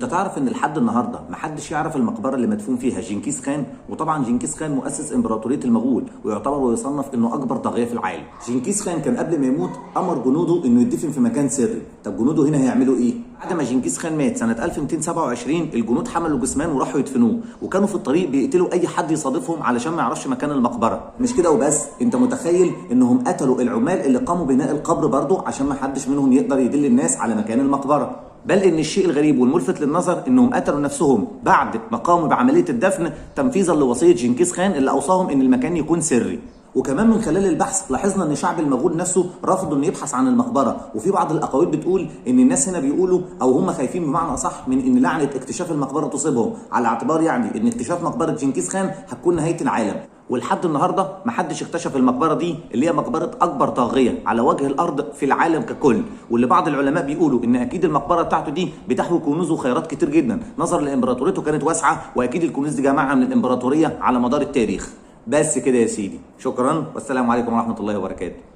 انت تعرف ان لحد النهارده محدش يعرف المقبره اللي مدفون فيها جنكيز خان؟ وطبعا جنكيز خان مؤسس امبراطوريه المغول ويعتبر ويصنف انه اكبر طاغيه في العالم. جنكيز خان كان قبل ما يموت امر جنوده انه يدفن في مكان سري. طب جنوده هنا هيعملوا ايه؟ بعد ما جنكيز خان مات سنه 1227 الجنود حملوا جثمان وراحوا يدفنوه، وكانوا في الطريق بيقتلوا اي حد يصادفهم علشان ما يعرفش مكان المقبره. مش كده وبس، انت متخيل انهم قتلوا العمال اللي قاموا بناء القبر برضه عشان ما حدش منهم يقدر يدل الناس على مكان المقبره. بل ان الشيء الغريب والملفت للنظر انهم قتلوا نفسهم بعد ما قاموا بعمليه الدفن تنفيذا لوصيه جنكيز خان اللي اوصاهم ان المكان يكون سري. وكمان من خلال البحث لاحظنا ان شعب المغول نفسه رفضوا انه يبحث عن المقبره، وفي بعض الاقاويل بتقول ان الناس هنا بيقولوا او هم خايفين بمعنى اصح من ان لعنه اكتشاف المقبره تصيبهم، على اعتبار يعني ان اكتشاف مقبره جنكيز خان هتكون نهايه العالم. ولحد النهارده محدش اكتشف المقبره دي اللي هي مقبره اكبر طاغيه على وجه الارض في العالم ككل، واللي بعض العلماء بيقولوا ان اكيد المقبره بتاعته دي بتحوي كنوز وخيرات كتير جدا نظرا لامبراطوريته كانت واسعه، واكيد الكنوز دي جمعها من الامبراطوريه على مدار التاريخ. بس كده يا سيدي، شكرا والسلام عليكم ورحمه الله وبركاته.